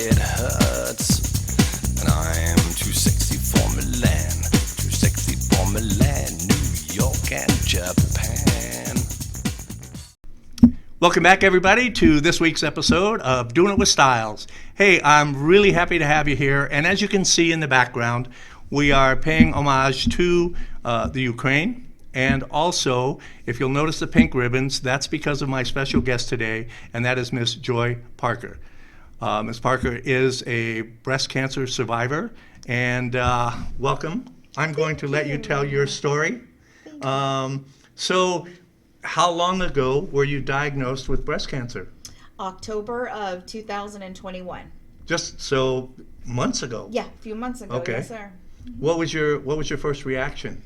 it hurts. And I'm too sexy for Milan, too sexy for Milan, New York and Japan. Welcome back, everybody, to this week's episode of Doing It with Styles. Hey, I'm really happy to have you here. And as you can see in the background, we are paying homage to the Ukraine. And also, if you'll notice the pink ribbons, that's because of my special guest today, and that is Miss Joy Parker. Ms. Parker is a breast cancer survivor. And welcome. I'm going to let you tell your story. So, how long ago were you diagnosed with breast cancer? October of 2021. Just so months ago. Yeah, a few months ago. Okay. Yes, sir. What was your first reaction?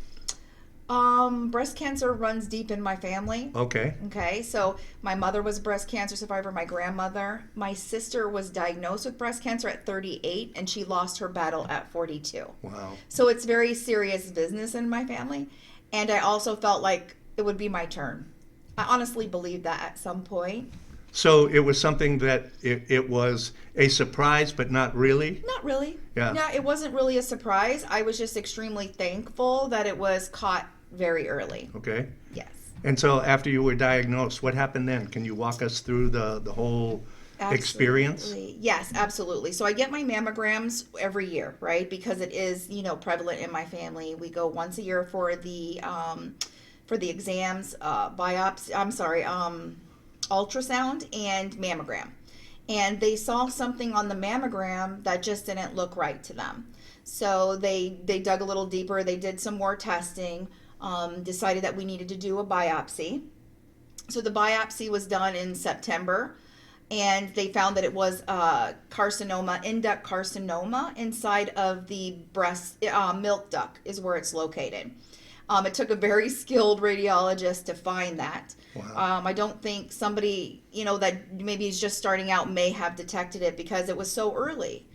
Breast cancer runs deep in my family. Okay. Okay, so my mother was a breast cancer survivor, my grandmother. My sister was diagnosed with breast cancer at 38, and she lost her battle at 42. Wow. So it's very serious business in my family, and I also felt like it would be my turn. I honestly believed that at some point. So it was something that it was a surprise, but not really? Not really. Yeah. Yeah, it wasn't really a surprise. I was just extremely thankful that it was caught very early. Okay. Yes. And so after you were diagnosed, what happened then? Can you walk us through the whole experience? Absolutely. Yes, absolutely. So I get my mammograms every year, right? Because it is, prevalent in my family. We go once a year for the exams, ultrasound and mammogram. And they saw something on the mammogram that just didn't look right to them. So they dug a little deeper. They did some more testing, decided that we needed to do a biopsy. So the biopsy was done in September, and they found that it was carcinoma, induct carcinoma inside of the breast, milk duct is where it's located. It took a very skilled radiologist to find that. Wow. I don't think somebody, that maybe is just starting out may have detected it because it was so early.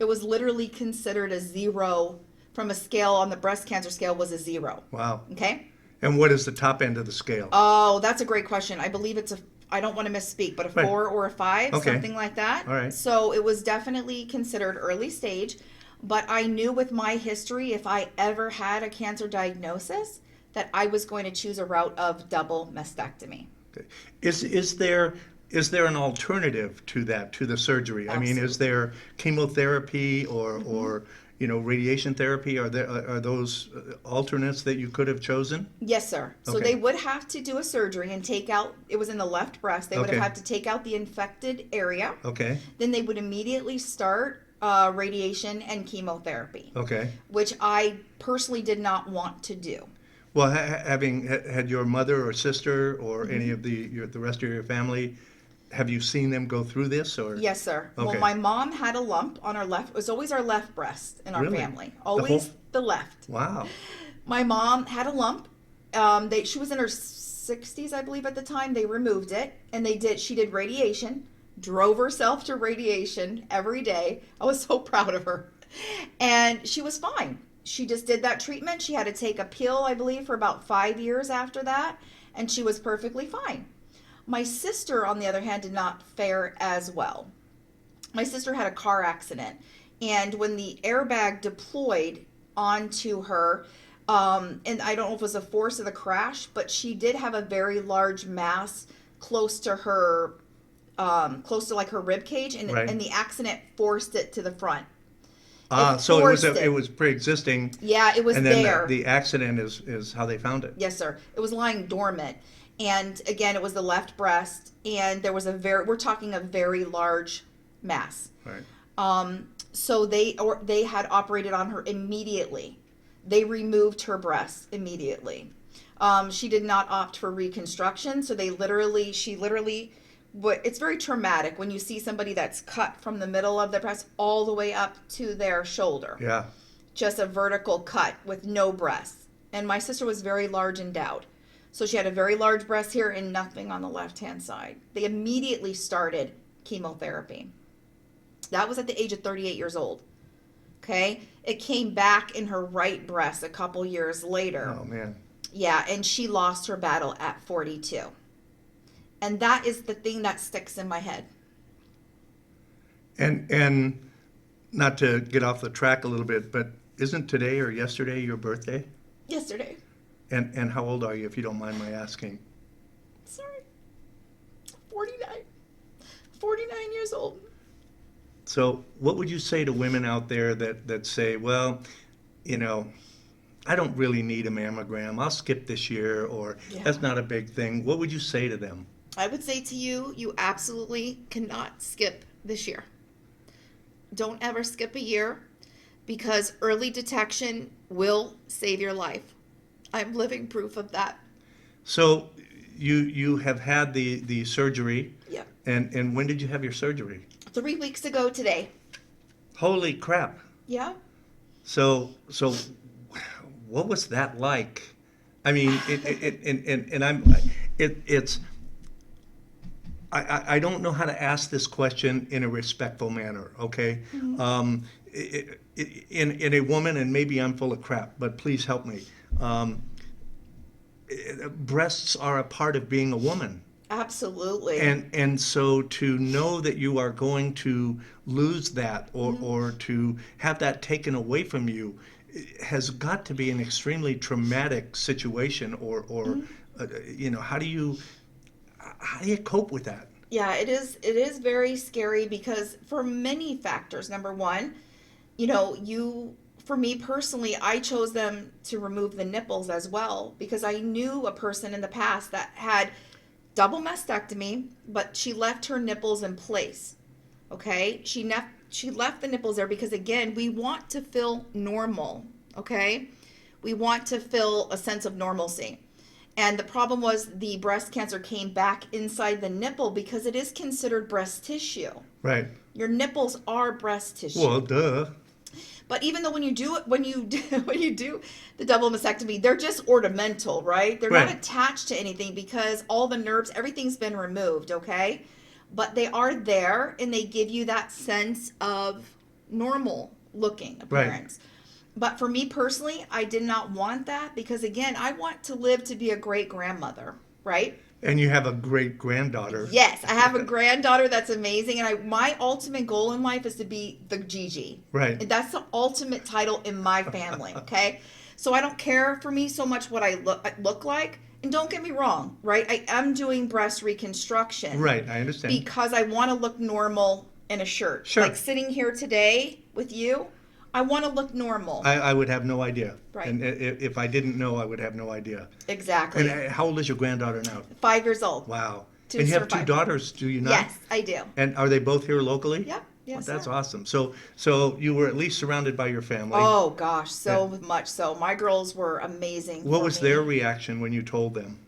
It was literally considered a 0 from a scale on the breast cancer scale was a 0. Wow. Okay? And what is the top end of the scale? Oh, that's a great question. I believe I don't want to misspeak, but a 4 or a 5, Okay. something like that. All right. So it was definitely considered early stage. But I knew with my history, if I ever had a cancer diagnosis, that I was going to choose a route of double mastectomy. Okay. Is there an alternative to that, to the surgery? Absolutely. I mean, is there chemotherapy or radiation therapy? Are those alternates that you could have chosen? Yes, sir. So Okay. they would have to do a surgery and take out, it was in the left breast, they would Okay. have had to take out the infected area. Okay. Then they would immediately start radiation and chemotherapy, Okay. which I personally did not want to do. Well, having had your mother or sister or Mm-hmm. any of the rest of your family, have you seen them go through this? Or Yes, sir. Okay. Well, my mom had a lump on her left. It was always our left breast in our Really? family. The Always whole- the left. Wow. My mom had a lump. She was in her 60s, I believe, at the time. They removed it, and she did radiation, drove herself to radiation every day. I was so proud of her. And she was fine. She just did that treatment. She had to take a pill, I believe, for about 5 years after that, and she was perfectly fine. My sister, on the other hand, did not fare as well. My sister had a car accident, and when the airbag deployed onto her, and I don't know if it was the force of the crash, but she did have a very large mass close to her, close to like her rib cage, and, Right. and the accident forced it to the front. So forced it was pre-existing. Yeah, it was And then there. the accident is how they found it. Yes, sir. It was lying dormant. And again, it was the left breast, and there was we're talking a very large mass. Right. So they had operated on her immediately. They removed her breast immediately. She did not opt for reconstruction, so it's very traumatic when you see somebody that's cut from the middle of the breast all the way up to their shoulder. Yeah. Just a vertical cut with no breasts. And my sister was very large endowed. So she had a very large breast here and nothing on the left-hand side. They immediately started chemotherapy. That was at the age of 38 years old. Okay? It came back in her right breast a couple years later. Oh, man. Yeah, and she lost her battle at 42. And that is the thing that sticks in my head. And not to get off the track a little bit, but isn't today or yesterday your birthday? Yesterday. And how old are you, if you don't mind my asking? Sorry. 49. 49 years old. So what would you say to women out there that say, well, I don't really need a mammogram. I'll skip this year, or that's not a big thing. What would you say to them? I would say to you, you absolutely cannot skip this year. Don't ever skip a year, because early detection will save your life. I'm living proof of that. So you have had the surgery. Yeah. And when did you have your surgery? 3 weeks ago today. Holy crap. Yeah. So what was that like? I mean, I don't know how to ask this question in a respectful manner, okay? Mm-hmm. In a woman, and maybe I'm full of crap, but please help me. Breasts are a part of being a woman. Absolutely. And so to know that you are going to lose that, or to have that taken away from you, has got to be an extremely traumatic situation, or how do you cope with that? Yeah, it is very scary, because for many factors. Number one, for me personally, I chose them to remove the nipples as well, because I knew a person in the past that had double mastectomy, but she left her nipples in place. Okay? She left the nipples there because, again, we want to feel normal. Okay? We want to feel a sense of normalcy. And the problem was the breast cancer came back inside the nipple, because it is considered breast tissue. Right. Your nipples are breast tissue. Well, duh. But even though when you do the double mastectomy, they're just ornamental, right? They're not attached to anything, because all the nerves, everything's been removed, okay? But they are there, and they give you that sense of normal looking appearance. Right. But for me personally, I did not want that, because, again, I want to live to be a great grandmother, right? And you have a great granddaughter. Yes, I have a granddaughter that's amazing, and my ultimate goal in life is to be the Gigi. Right. And that's the ultimate title in my family, okay? So I don't care for me so much what I look like. And don't get me wrong, right? I am doing breast reconstruction. Right, I understand. Because I want to look normal in a shirt. Sure. Like sitting here today with you, I want to look normal. I would have no idea. Right. And if I didn't know, I would have no idea. Exactly. And how old is your granddaughter now? 5 years old. Wow. And you have two daughters, do you not? Yes, I do. And are they both here locally? Yep. Yes, well, that's sir. awesome. So you were at least surrounded by your family. Oh, gosh, so much so. My girls were amazing. What was their reaction when you told them?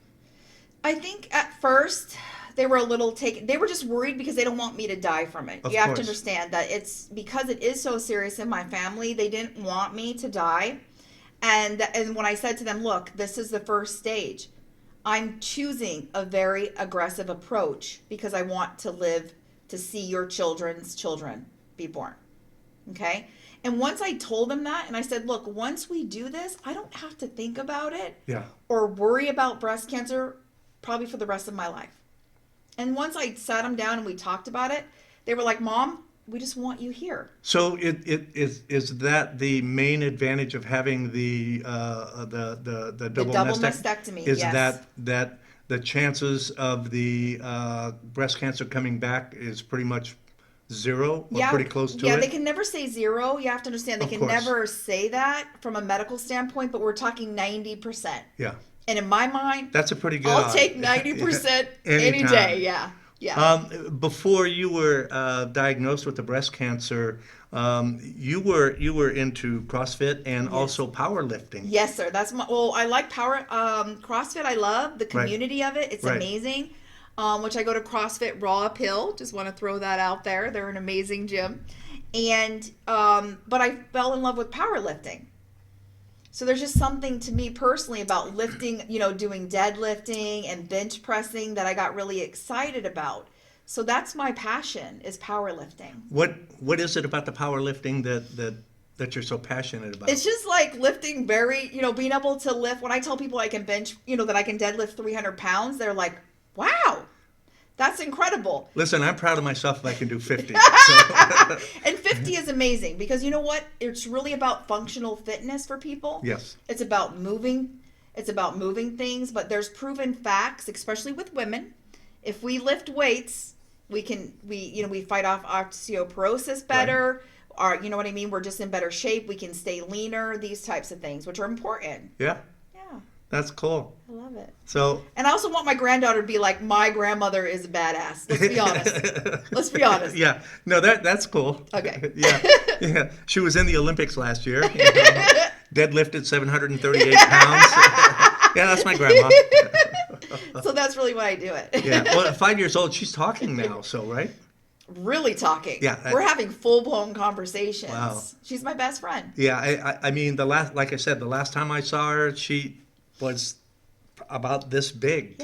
I think at first they were a little taken. They were just worried because they don't want me to die from it. You have to understand that it's because it is so serious in my family. They didn't want me to die. And when I said to them, look, this is the first stage. I'm choosing a very aggressive approach because I want to live to see your children's children be born. Okay? And once I told them that, and I said, look, once we do this, I don't have to think about it or worry about breast cancer probably for the rest of my life. And once I sat them down and we talked about it, they were like, Mom, we just want you here. So is that the main advantage of having the double mastectomy? Is yes. that the chances of the breast cancer coming back is pretty much zero, or pretty close to it? Yeah, they can never say zero. You have to understand, they can never say that from a medical standpoint, but we're talking 90%. Yeah. And in my mind, that's a pretty good I'll take 90% any day. Yeah. Before you were diagnosed with the breast cancer, you were into CrossFit and also powerlifting. Yes, sir. I like CrossFit. I love the community of it. It's amazing. Which I go to CrossFit Raw Uphill. Just want to throw that out there. They're an amazing gym. And but I fell in love with powerlifting. So there's just something to me personally about lifting, doing deadlifting and bench pressing that I got really excited about. So that's my passion, is powerlifting. What is it about the powerlifting that you're so passionate about? It's just like lifting being able to lift. When I tell people I can bench, that I can deadlift 300 pounds, they're like, wow, That's incredible. Listen, I'm proud of myself if I can do 50. And 50 is amazing because you know what? It's really about functional fitness for people. Yes. It's about moving. It's about moving things, but there's proven facts, especially with women. If we lift weights, we fight off osteoporosis better. Or, you know what I mean? We're just in better shape. We can stay leaner, these types of things, which are important. Yeah. Yeah. That's cool. I love it. So, and I also want my granddaughter to be like, my grandmother is a badass. Let's be honest. Let's be honest. Yeah. No, that's cool. Okay. Yeah. She was in the Olympics last year. Deadlifted 738 pounds. Yeah, that's my grandma. So that's really why I do it. Yeah. Well, at 5 years old, she's talking now, so, right? Really talking. Yeah. We're having full-blown conversations. Wow. She's my best friend. Yeah, I mean, like I said, the last time I saw her, she was about this big,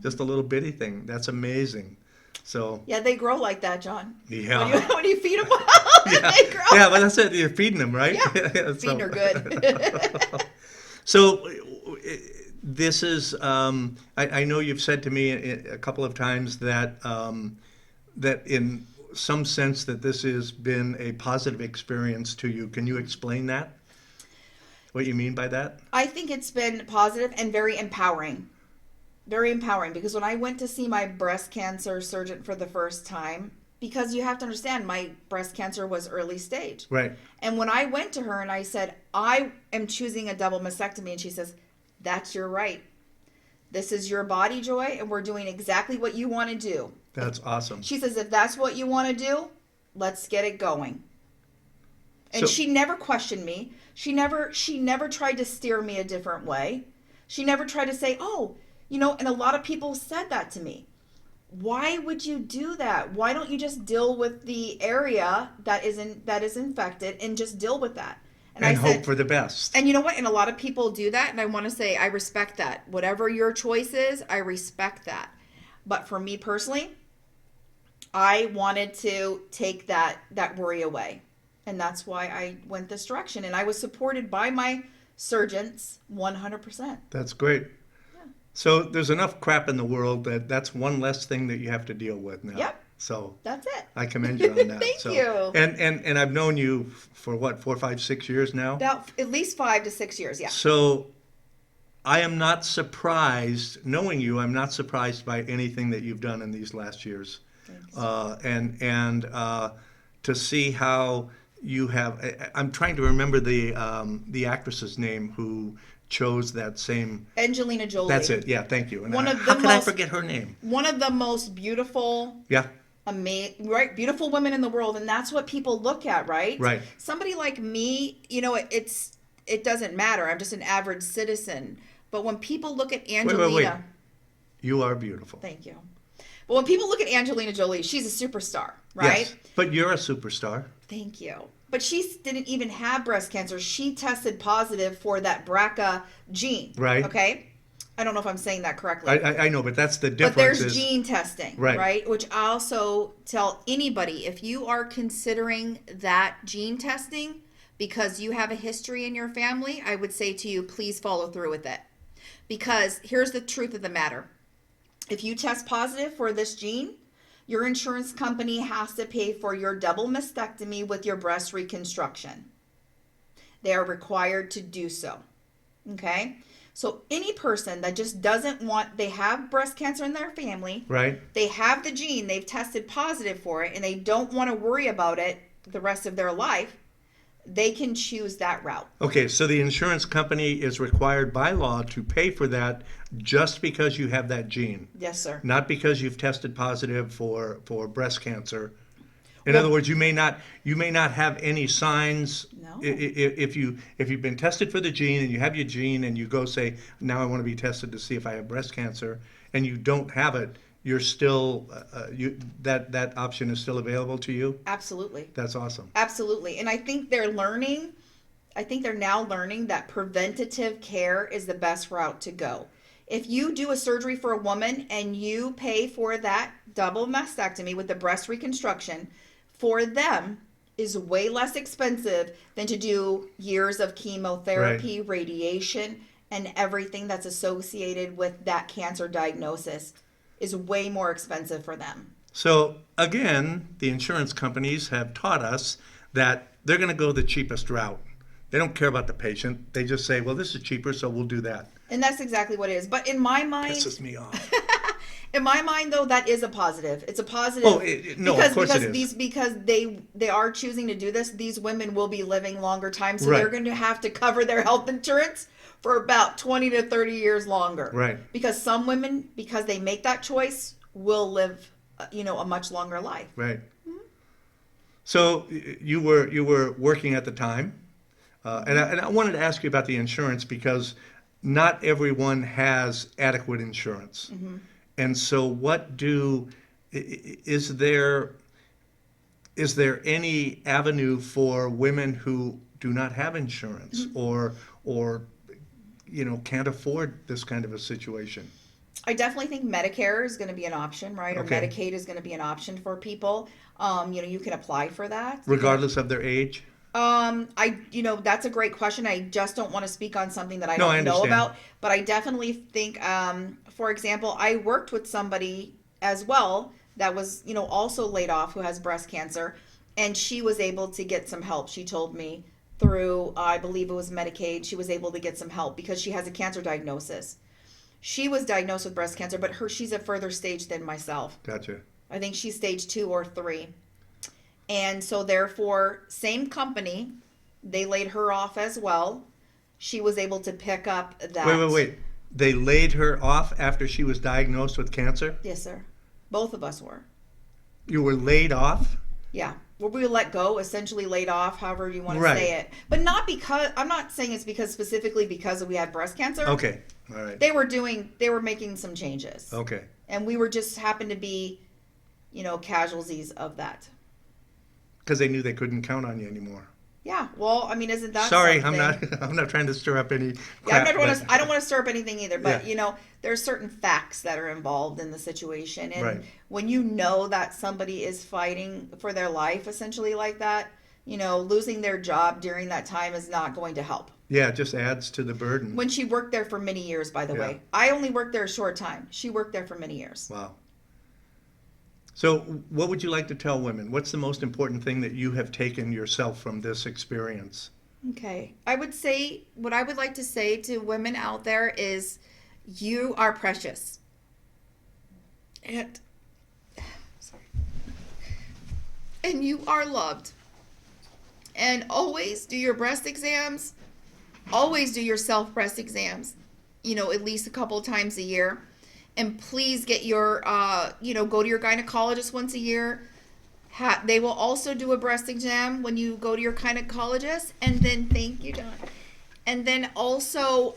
just a little bitty thing. That's amazing. So yeah, they grow like that, John. Yeah. When you feed them well, yeah. they grow. Yeah, but that's it. You're feeding them, right? Yeah, feeding her good. So this is, I know you've said to me a couple of times that that in some sense that this has been a positive experience to you. Can you explain that? What you mean by that? I think it's been positive and very empowering. Very empowering because when I went to see my breast cancer surgeon for the first time, because you have to understand my breast cancer was early stage. Right. And when I went to her and I said, I am choosing a double mastectomy, and she says, that's your right. This is your body, Joy, and we're doing exactly what you want to do. That's awesome. She says, if that's what you want to do, let's get it going. And she never questioned me. She never tried to steer me a different way. She never tried to say, and a lot of people said that to me. Why would you do that? Why don't you just deal with the area that is infected and just deal with that? And I hope said, for the best. And you know what? And a lot of people do that, and I want to say I respect that. Whatever your choice is, I respect that. But for me personally, I wanted to take that worry away. And that's why I went this direction. And I was supported by my surgeons 100%. That's great. Yeah. So there's enough crap in the world that's one less thing that you have to deal with now. Yep. So that's it. I commend you on that. Thank you. And I've known you for what, 4, 5, 6 years now? About at least 5 to 6 years, yeah. So I am not surprised, knowing you, I'm not surprised by anything that you've done in these last years. Thanks. And to see how you have, I'm trying to remember the actress's name who chose that same. Angelina Jolie. That's it. Yeah, thank you. And How could I forget her name? One of the most beautiful. Yeah. Beautiful women in the world, and that's what people look at, right? Right. Somebody like me, it doesn't matter. I'm just an average citizen. But when people look at Angelina, wait. You are beautiful. Thank you. But when people look at Angelina Jolie, she's a superstar, right? Yes, but you're a superstar. Thank you. But she didn't even have breast cancer. She tested positive for that BRCA gene. Right. Okay? I don't know if I'm saying that correctly. I know, but that's the difference. But there's gene testing, right? Right? Which I also tell anybody, if you are considering that gene testing because you have a history in your family, I would say to you, please follow through with it. Because here's the truth of the matter. If you test positive for this gene, your insurance company has to pay for your double mastectomy with your breast reconstruction. They are required to do so. Okay? So any person that just doesn't want, they have breast cancer in their family, right? They have the gene, they've tested positive for it, and they don't want to worry about it the rest of their life, they can choose that route. Okay, so the insurance company is required by law to pay for that just because you have that gene. Yes, sir. Not because you've tested positive for breast cancer. In other words, you may not have any signs. No. If you've been tested for the gene and you have your gene and you go say, now I want to be tested to see if I have breast cancer, and you don't have it, you're still that option is still available to you? Absolutely. That's awesome. Absolutely. And I think they're now learning that preventative care is the best route to go. If you do a surgery for a woman and you pay for that double mastectomy with the breast reconstruction, for them is way less expensive than to do years of chemotherapy, radiation, and everything that's associated with that cancer diagnosis. is way more expensive for them. So again, the insurance companies have taught us that they're going to go the cheapest route. They don't care about the patient. They just say, well, this is cheaper, so we'll do that. And that's exactly what it is. But in my mind, Pisses me off. in my mind, though, that is a positive. It's a positive. Oh, no, of course it is. Because they are choosing to do this. These women will be living longer time, so Right. they're going to have to cover their health insurance for about 20 to 30 years longer. Right. Because some women, because they make that choice, will live, a much longer life. Right. So you were working at the time, and I wanted to ask you about the insurance because not everyone has adequate insurance. Mm-hmm. And so is there any avenue for women who do not have insurance or can't afford this kind of a situation? I definitely think Medicare is going to be an option, right? Okay. Or Medicaid is going to be an option for people. You can apply for that. Regardless of their age? That's a great question. I just don't want to speak on something that I No, I don't know understand. about. But I definitely think, for example, I worked with somebody as well that was, also laid off who has breast cancer. And she was able to get some help. She told me through, I believe it was Medicaid, she was able to get some help because she has a cancer diagnosis. She was diagnosed with breast cancer, but she's a further stage than myself. Gotcha. I think she's stage 2 or 3. And so therefore, same company, they laid her off as well. She was able to pick up that. Wait. They laid her off after she was diagnosed with cancer? Yes, sir. Both of us were. You were laid off? Yeah. Well, we were let go, essentially laid off, however you want to Right. say it. But not because, I'm not saying it's specifically because we had breast cancer. Okay. All right. They were making some changes. Okay. And we were just happened to be, casualties of that. Because they knew they couldn't count on you anymore. Yeah. Well, I mean, isn't that Sorry, something? I'm not trying to stir up any Yeah, crap. I don't want to stir up anything either, but Yeah. there are certain facts that are involved in the situation, and Right. when you know that somebody is fighting for their life, essentially like that, losing their job during that time is not going to help. Yeah, it just adds to the burden. When she worked there for many years, by the Yeah. way, I only worked there a short time. She worked there for many years. Wow. So what would you like to tell women? What's the most important thing that you have taken yourself from this experience? Okay. I would say, what I would like to say to women out there is, you are precious. And, sorry. And you are loved. And always do your breast exams. Always do your self-breast exams, at least a couple of times a year. And please get your, go to your gynecologist once a year. They will also do a breast exam when you go to your gynecologist. And then, thank you, John. And then also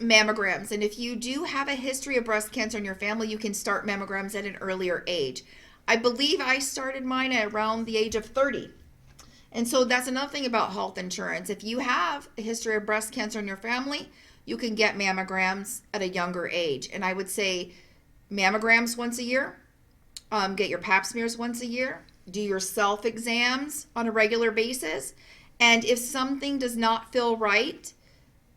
mammograms. And if you do have a history of breast cancer in your family, you can start mammograms at an earlier age. I believe I started mine at around the age of 30. And so that's another thing about health insurance. If you have a history of breast cancer in your family, you can get mammograms at a younger age. And I would say mammograms once a year, get your pap smears once a year, do your self exams on a regular basis. And if something does not feel right,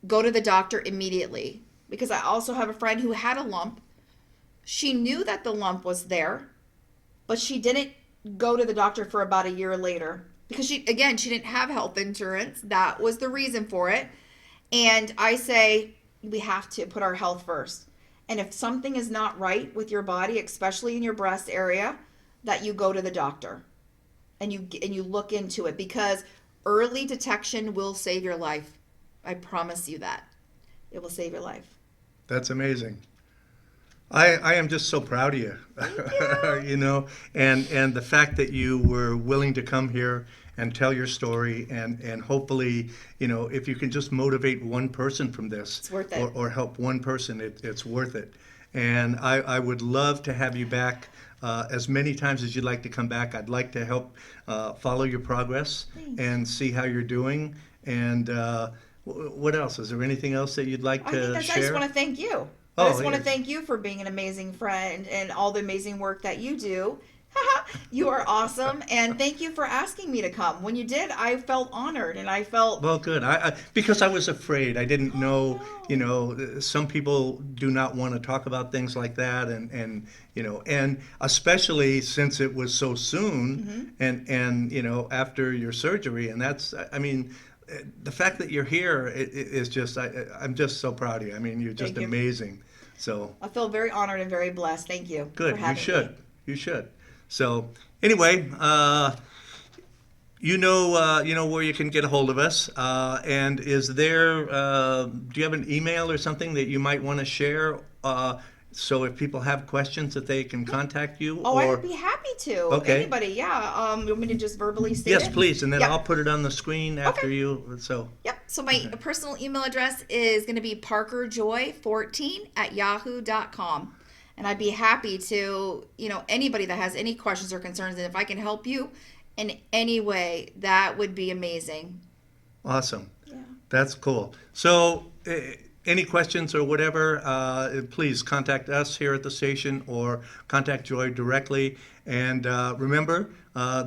go to the doctor immediately. Because I also have a friend who had a lump. She knew that the lump was there, but she didn't go to the doctor for about a year later. Because she didn't have health insurance. That was the reason for it. And I say, we have to put our health first. And if something is not right with your body, especially in your breast area, that you go to the doctor and you look into it, because early detection will save your life. I promise you that. It will save your life. That's amazing. I am just so proud of you, and the fact that you were willing to come here and tell your story, and hopefully, if you can just motivate one person from this, It's worth it. or help one person, it's worth it. And I would love to have you back as many times as you'd like to come back. I'd like to help follow your progress. Thanks. And see how you're doing. And what else? Is there anything else that you'd like to I share? just want to thank you. Oh, I just want to yes. thank you for being an amazing friend and all the amazing work that you do. You are awesome, and thank you for asking me to come. When you did, I felt honored, and I felt Well, good. Because I was afraid. I didn't know, no. you know, some people do not want to talk about things like that, and you know, and especially since it was so soon, and you know, after your surgery, and that's, I mean, the fact that you're here is just, I'm just so proud of you. I mean, you're just Thank you. amazing. So I feel very honored and very blessed. Thank you good. for You having should. me. You should. So anyway, you know where you can get a hold of us. And is there, do you have an email or something that you might want to share? So if people have questions that they can contact you? Oh, I or would be happy to. Okay. Anybody, yeah. You want me to just verbally state Yes, it? please. And then Yep. I'll put it on the screen after Okay. you. So Yep. So my personal email address is going to be parkerjoy14@yahoo.com. And I'd be happy to, you know, anybody that has any questions or concerns, and if I can help you in any way, that would be amazing. awesome. Yeah. That's cool. So, any questions or whatever, please contact us here at the station or contact Joy directly. And remember,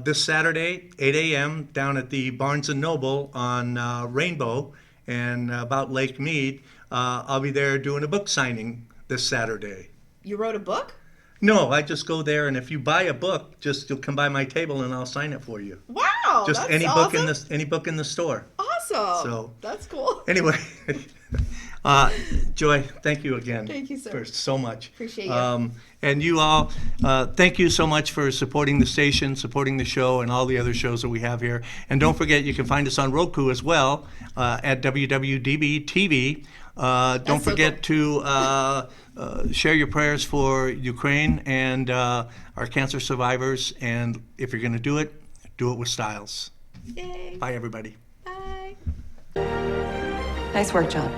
this Saturday, 8 a.m., down at the Barnes & Noble on Rainbow and about Lake Mead, I'll be there doing a book signing this Saturday. You wrote a book? No, I just go there, and if you buy a book, just you'll come by my table and I'll sign it for you. Wow. Just that's any awesome. book in any book in the store. Awesome. So- That's cool. Anyway, Joy, thank you again. Thank you, sir. For so much. Appreciate you. And you all, thank you so much for supporting the station, supporting the show, and all the other shows that we have here. And don't forget, you can find us on Roku as well at WWDB TV. Don't so forget to share your prayers for Ukraine and our cancer survivors. And if you're going to do it with styles. Yay. Bye, everybody. Bye. Nice work, John.